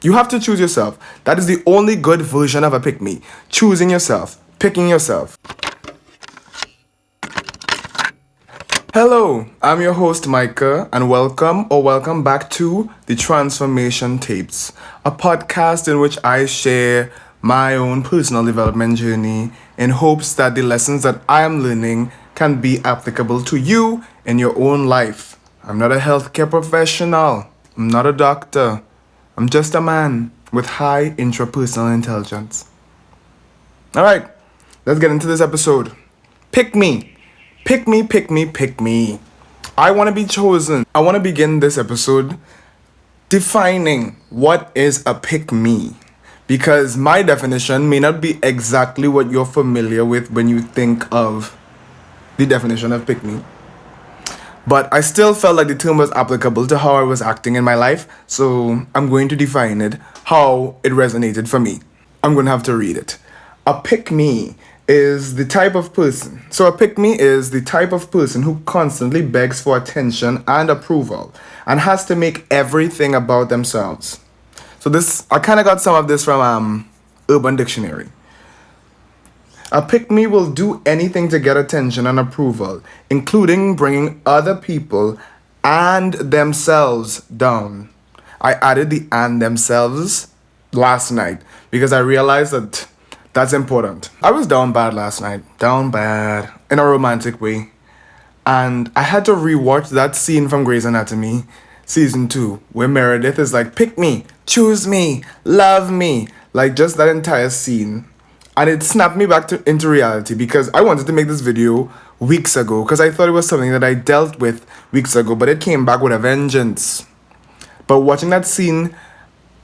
You have to choose yourself. That is the only good version of a pick me. Choosing yourself, picking yourself. Hello, I'm your host Micah, and welcome back to the Transformation Tapes, a podcast in which I share my own personal development journey in hopes that the lessons that I am learning can be applicable to you in your own life. I'm not a healthcare professional. I'm not a doctor. I'm just a man with high intrapersonal intelligence. All right, let's get into this episode. Pick me. Pick me, pick me, pick me. I want to be chosen. I want to begin this episode defining what is a pick me. Because my definition may not be exactly what you're familiar with when you think of the definition of pick me. But I still felt like the term was applicable to how I was acting in my life. So I'm going to define it, how it resonated for me. I'm going to have to read it. A pick me is the type of person. So a pick me is the type of person who constantly begs for attention and approval and has to make everything about themselves. So I kind of got some of this from Urban Dictionary. A pick me will do anything to get attention and approval, including bringing other people and themselves down. I added the and themselves last night because I realized that that's important. I was down bad last night. Down bad. In a romantic way. And I had to rewatch that scene from Grey's Anatomy, season 2, where Meredith is like, pick me, choose me, love me. Like, just that entire scene. And it snapped me back into reality because I wanted to make this video weeks ago because I thought it was something that I dealt with weeks ago, but it came back with a vengeance. But watching that scene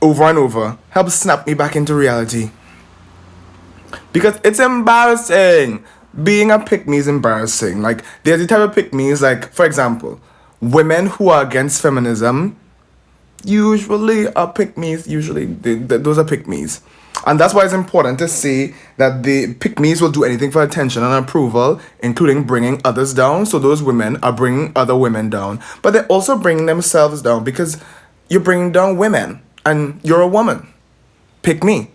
over and over helped snap me back into reality. Because it's embarrassing. Being a pick-me is embarrassing. Like, there's the type of pick-me's, like, for example, women who are against feminism usually are pick-me's. Those are pick-me's. And that's why it's important to say that the pick-me's will do anything for attention and approval, including bringing others down. So those women are bringing other women down. But they're also bringing themselves down because you're bringing down women and you're a woman. Pick me.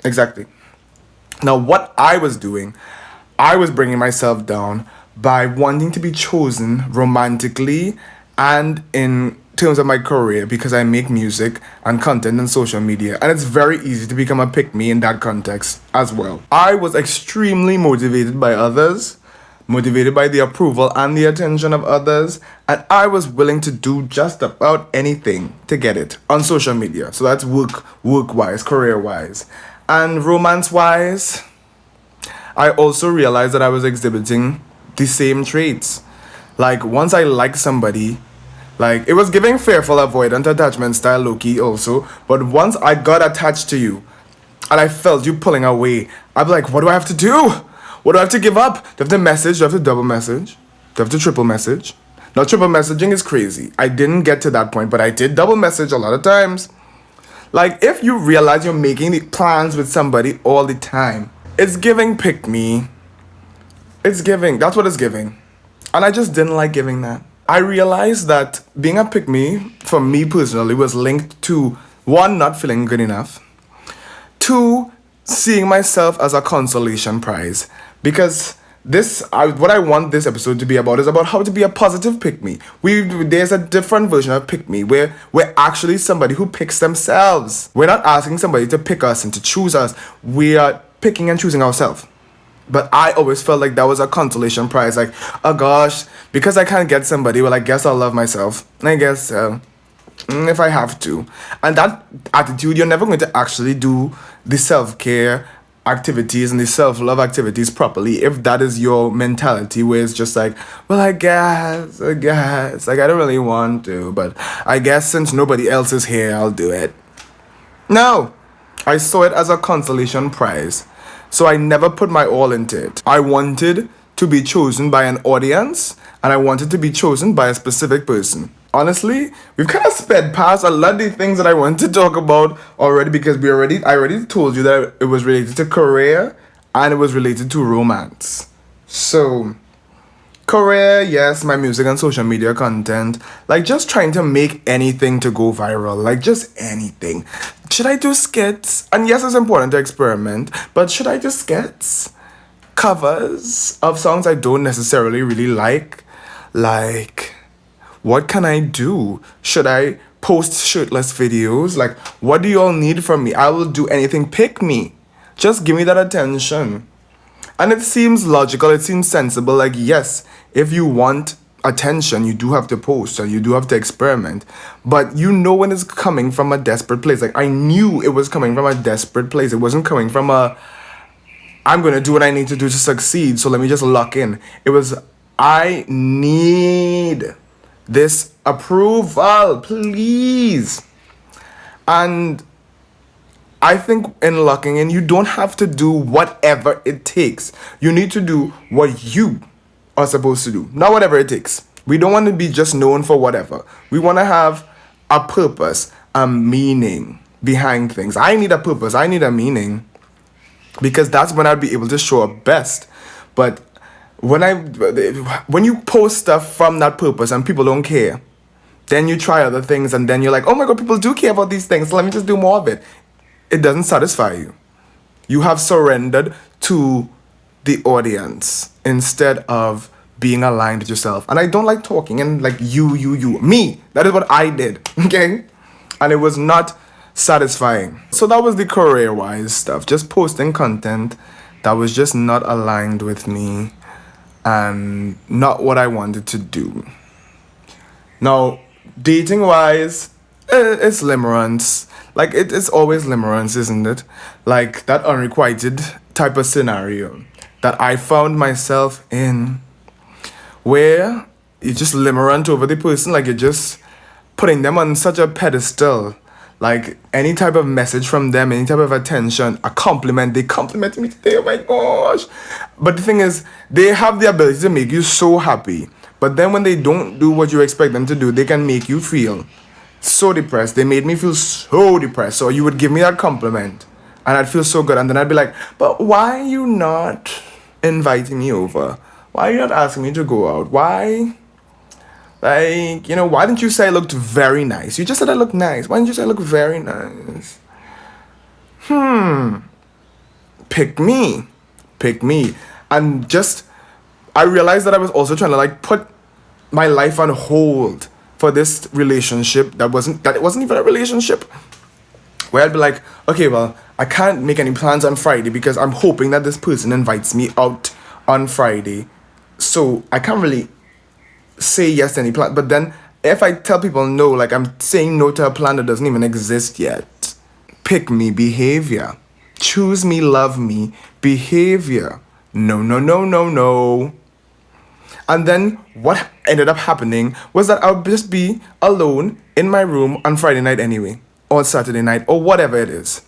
Exactly. Now, what I was doing, I was bringing myself down by wanting to be chosen romantically and in terms of my career because I make music and content on social media. And it's very easy to become a pick-me in that context as well. I was extremely motivated by others, motivated by the approval and the attention of others, and I was willing to do just about anything to get it on social media. So that's work-wise, career-wise. And romance-wise, I also realized that I was exhibiting the same traits. Like, once I liked somebody, like, it was giving fearful avoidant attachment style low-key also, but once I got attached to you, and I felt you pulling away, I'd be like, what do I have to do? What do I have to give up? Do I have to message? Do I have to double message? Do I have to triple message? Now, triple messaging is crazy. I didn't get to that point, but I did double message a lot of times. Like, if you realize you're making the plans with somebody all the time, it's giving pick me. It's giving. That's what it's giving. And I just didn't like giving that. I realized that being a pick me, for me personally, was linked to, 1, not feeling good enough. 2, seeing myself as a consolation prize. Because what I want this episode to be about is about how to be a positive pick me. There's a different version of pick me where we're actually somebody who picks themselves. We're not asking somebody to pick us and to choose us. We are picking and choosing ourselves. But I always felt like that was a consolation prize. Like, oh gosh, because I can't get somebody, well, I guess I'll love myself. I guess if I have to. And that attitude, you're never going to actually do the self-care activities and the self-love activities properly if that is your mentality, where it's just like, well, I guess, like, I don't really want to, but I guess since nobody else is here, I'll do it. No, I saw it as a consolation prize, so I never put my all into it. I wanted to be chosen by an audience, and I wanted to be chosen by a specific person. Honestly, we've kind of sped past a lot of the things that I want to talk about already because I already told you that it was related to career and it was related to romance. So, career, yes, my music and social media content, like just trying to make anything to go viral, like just anything. should I do skits? And yes, it's important to experiment, but should I do skits? Covers of songs I don't necessarily really like? Like, what can I do? Should I post shirtless videos? Like, what do you all need from me? I will do anything. Pick me. Just give me that attention. And it seems logical, it seems sensible. Like, yes, if you want attention, you do have to post and you do have to experiment. But you know when it's coming from a desperate place. Like, I knew it was coming from a desperate place. It wasn't coming from a, I'm going to do what I need to do to succeed, so let me just lock in. It was, I need this approval, please. And I think in locking in, you don't have to do whatever it takes. You need to do what you are supposed to do, not whatever it takes. We don't want to be just known for whatever. We want to have a purpose, a meaning behind things. I need a purpose. I need a meaning, because that's when I'll be able to show up best. But when you post stuff from that purpose and people don't care, then you try other things and then you're like, oh my God, people do care about these things, so let me just do more of it. It doesn't satisfy you. You have surrendered to the audience instead of being aligned with yourself. And I don't like talking and like you. Me. That is what I did. Okay? And it was not satisfying. So that was the career-wise stuff. Just posting content that was just not aligned with me and not what I wanted to do. Now, dating-wise, it's limerence. Like, it's always limerence, isn't it? Like, that unrequited type of scenario that I found myself in, where you just limerent over the person, like you're just putting them on such a pedestal. Like, any type of message from them, any type of attention, a compliment, they complimented me today, oh my gosh. But the thing is, they have the ability to make you so happy. But then when they don't do what you expect them to do, they can make you feel so depressed. They made me feel so depressed. So you would give me that compliment and I'd feel so good. And then I'd be like, but why are you not inviting me over? Why are you not asking me to go out? Why? Like, why didn't you say I looked very nice? You just said I looked nice. Why didn't you say I look very nice? Pick me. Pick me. And just, I realized that I was also trying to like put my life on hold for this relationship that it wasn't even a relationship, where I'd be like, okay, well, I can't make any plans on Friday because I'm hoping that this person invites me out on Friday. So I can't really say yes to any plan. But then if I tell people no, like I'm saying no to a plan that doesn't even exist yet. Pick me behavior. Choose me, love me behavior. No. And then what ended up happening was that I would just be alone in my room on Friday night anyway, or Saturday night, or whatever it is.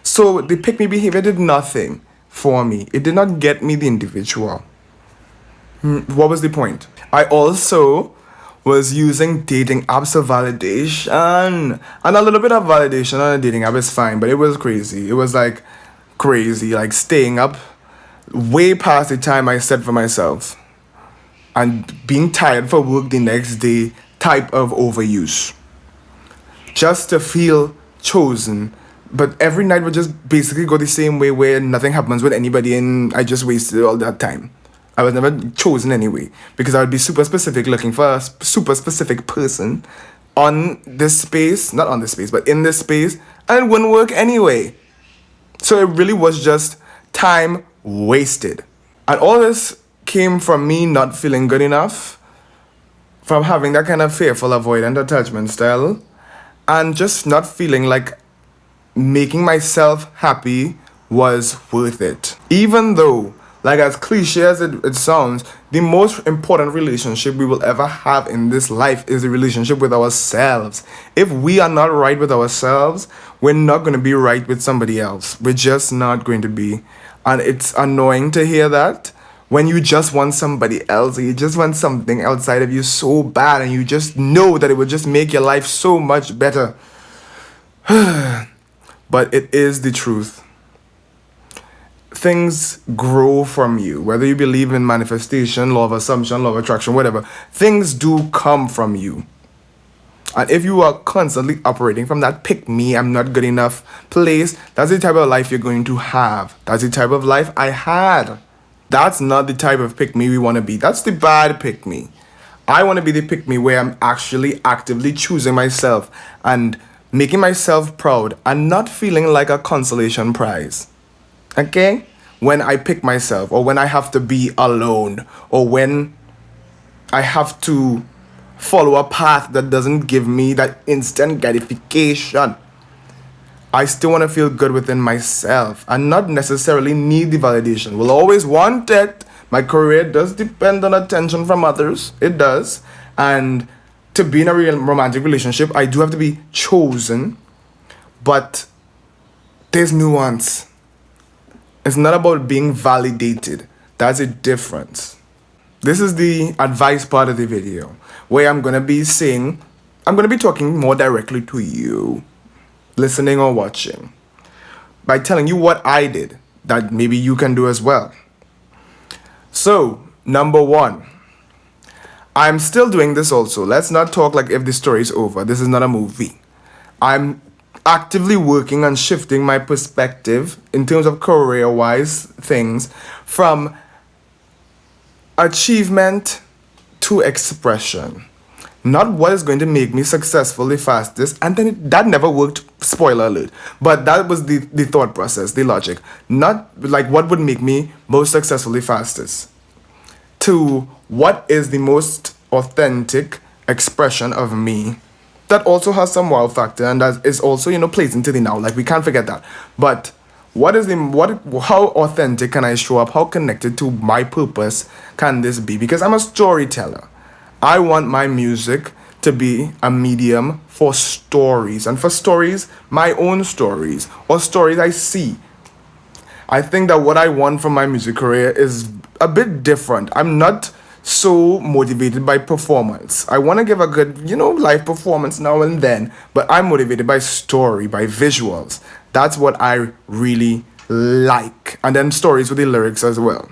So the pick me behavior did nothing for me. It did not get me the individual. What was the point? I also was using dating apps for validation. And a little bit of validation on a dating app is fine, but it was crazy. It was like crazy, like staying up way past the time I set for myself and being tired for work the next day type of overuse. Just to feel chosen. But every night would just basically go the same way, where nothing happens with anybody and I just wasted all that time. I was never chosen anyway, because I would be super specific, looking for a super specific person on this space, not on this space, but in this space, and it wouldn't work anyway. So it really was just time wasted. And all this came from me not feeling good enough, from having that kind of fearful, avoidant attachment style, and just not feeling like making myself happy was worth it. Even though, like as cliche as it sounds, the most important relationship we will ever have in this life is the relationship with ourselves. If we are not right with ourselves, we're not going to be right with somebody else. We're just not going to be. And it's annoying to hear that when you just want somebody else, or you just want something outside of you so bad, and you just know that it would just make your life so much better. But it is the truth. Things grow from you. Whether you believe in manifestation, law of assumption, law of attraction, whatever, things do come from you. And if you are constantly operating from that pick me, I'm not good enough place, that's the type of life you're going to have. That's the type of life I had. That's not the type of pick me we want to be. That's the bad pick me. I want to be the pick me where I'm actually actively choosing myself and making myself proud and not feeling like a consolation prize. Okay? When I pick myself, or when I have to be alone, or when I have to follow a path that doesn't give me that instant gratification. I still want to feel good within myself and not necessarily need the validation. Will always want it. My career does depend on attention from others. It does. And to be in a real romantic relationship, I do have to be chosen. But there's nuance. It's not about being validated. That's a difference. This is the advice part of the video where I'm going to be talking more directly to you, listening or watching, by telling you what I did that maybe you can do as well. So, number one, I'm still doing this also. Let's not talk like if the story is over. This is not a movie. I'm actively working on shifting my perspective in terms of career-wise things from achievement to expression. Not what is going to make me successful the fastest. And then that never worked, spoiler alert. But that was the thought process, the logic. Not like what would make me most successful the fastest. To what is the most authentic expression of me that also has some wow factor and that is also, plays into the now. Like we can't forget that. But how authentic can I show up? How connected to my purpose can this be? Because I'm a storyteller. I want my music to be a medium for stories. And for stories, my own stories or stories I see. I think that what I want from my music career is a bit different. I'm not so motivated by performance. I want to give a good, live performance now and then, but I'm motivated by story, by visuals. That's what I really like. And then stories with the lyrics as well.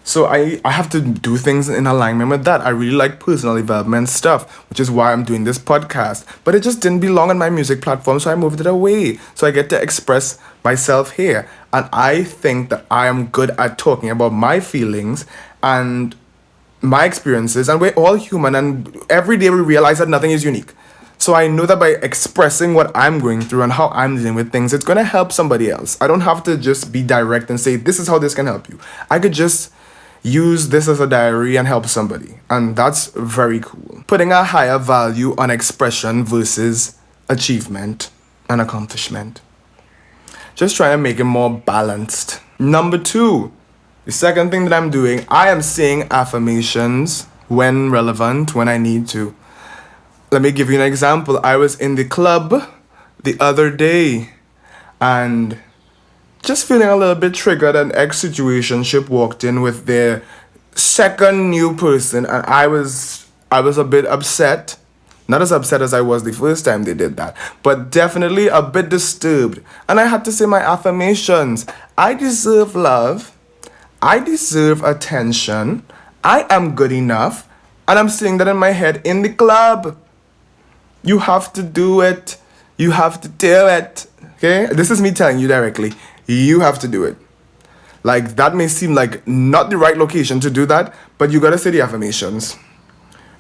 So I have to do things in alignment with that. I really like personal development stuff, which is why I'm doing this podcast. But it just didn't belong on my music platform, so I moved it away. So I get to express myself here. And I think that I am good at talking about my feelings and my experiences. And we're all human, and every day we realize that nothing is unique. So I know that by expressing what I'm going through and how I'm dealing with things, it's going to help somebody else. I don't have to just be direct and say, this is how this can help you. I could just use this as a diary and help somebody. And that's very cool. Putting a higher value on expression versus achievement and accomplishment. Just trying to make it more balanced. Number two, the second thing that I'm doing, I am saying affirmations when relevant, when I need to. Let me give you an example. I was in the club the other day and just feeling a little bit triggered. An ex-situationship walked in with their second new person, and I was a bit upset. Not as upset as I was the first time they did that, but definitely a bit disturbed. And I had to say my affirmations. I deserve love. I deserve attention. I am good enough. And I'm saying that in my head in the club. You have to do it. You have to do it. Okay? This is me telling you directly. You have to do it. Like, that may seem like not the right location to do that, but you gotta say the affirmations.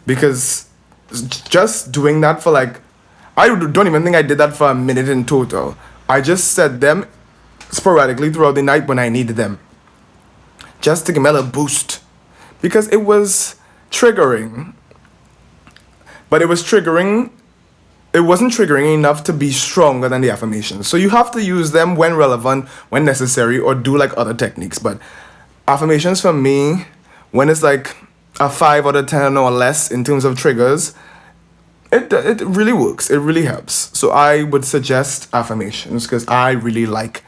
Because just doing that for I don't even think I did that for a minute in total. I just said them sporadically throughout the night when I needed them. Just to give me a little boost. Because it was triggering. But it wasn't triggering enough to be stronger than the affirmations. So you have to use them when relevant, when necessary, or do like other techniques. But affirmations for me, when it's like a 5 out of 10 or less in terms of triggers, it really works. It really helps. So I would suggest affirmations because I really like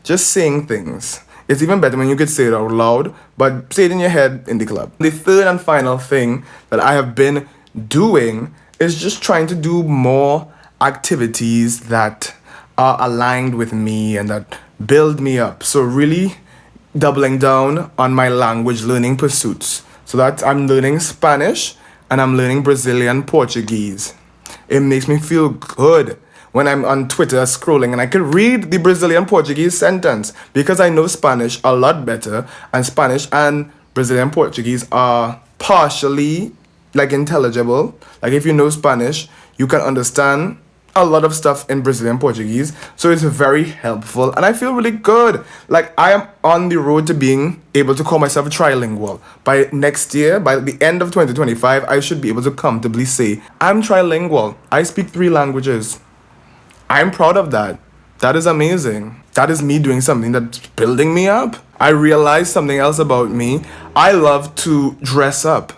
just saying things. It's even better when you could say it out loud, but say it in your head in the club. The third and final thing that I have been doing is just trying to do more activities that are aligned with me and that build me up. So really doubling down on my language learning pursuits. So that I'm learning Spanish and I'm learning Brazilian Portuguese. It makes me feel good when I'm on Twitter scrolling and I can read the Brazilian Portuguese sentence because I know Spanish a lot better, and Spanish and Brazilian Portuguese are partially like intelligible. Like if you know Spanish, you can understand a lot of stuff in Brazilian Portuguese, so it's very helpful and I feel really good. Like I am on the road to being able to call myself trilingual. By next year, by the end of 2025, I should be able to comfortably say I'm trilingual. I speak 3 languages. I'm proud of that. That is amazing. That is me doing something that's building me up. I realized something else about me. I love to dress up.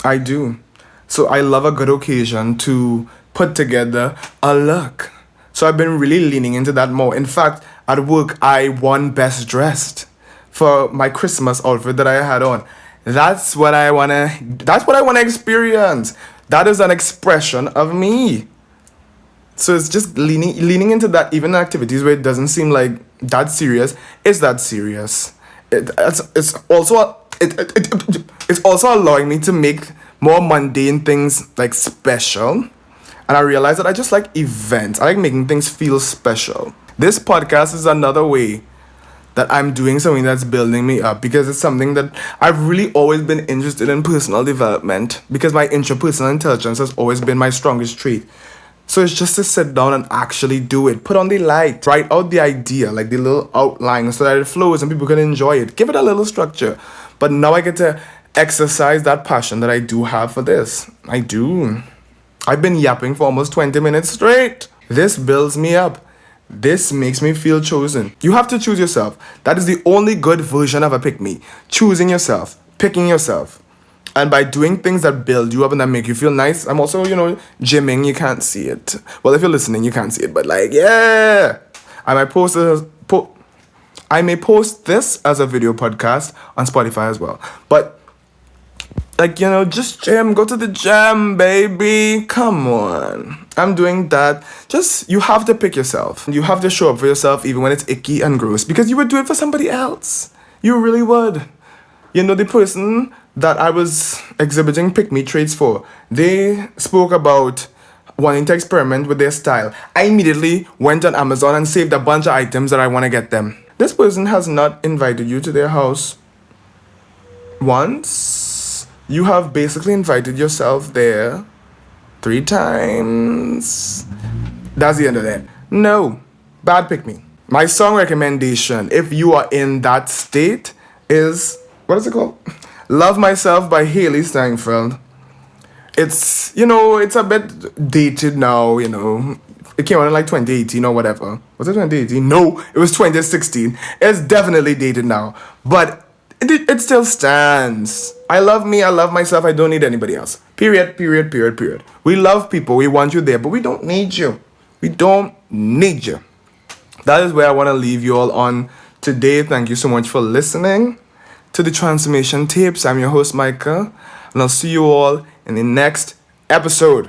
I do. So I love a good occasion to put together a look. So I've been really leaning into that more. In fact, at work, I won Best Dressed for my Christmas outfit that I had on. That's what I wanna experience. That is an expression of me. So it's just leaning into that, even activities where it doesn't seem like that serious. It's that serious. It's also it's also allowing me to make more mundane things like special. And I realized that I just like events. I like making things feel special. This podcast is another way that I'm doing something that's building me up, because it's something that I've really always been interested in, personal development, because my interpersonal intelligence has always been my strongest trait. So it's just to sit down and actually do it. Put on the light, write out the idea, like the little outline, so that it flows and people can enjoy it. Give it a little structure. But now I get to exercise that passion that I do have for this. I do. I've been yapping for almost 20 minutes straight. This builds me up. This makes me feel chosen. You have to choose yourself. That is the only good version of a pick me. Choosing yourself, picking yourself. And by doing things that build you up and that make you feel nice, I'm also, gymming. You can't see it. Well, if you're listening, you can't see it. But yeah. I may post this as a video podcast on Spotify as well. But just gym. Go to the gym, baby. Come on. I'm doing that. You have to pick yourself. You have to show up for yourself even when it's icky and gross, because you would do it for somebody else. You really would. The person that I was exhibiting pick-me traits for, they spoke about wanting to experiment with their style. I immediately went on Amazon and saved a bunch of items that I want to get them. This person has not invited you to their house once. You have basically invited yourself there 3 times. That's the end of that. No. Bad pick-me. My song recommendation, if you are in that state, is... what is it called? Love Myself by Haley Steinfeld. It's, it's a bit dated now, It came out in 2018 or whatever. Was it 2018? No, it was 2016. It's definitely dated now. But it still stands. I love me, I love myself, I don't need anybody else. Period. We love people, we want you there, but we don't need you. We don't need you. That is where I want to leave you all on today. Thank you so much for listening to the Transformation Tapes. I'm your host, Micah, and I'll see you all in the next episode.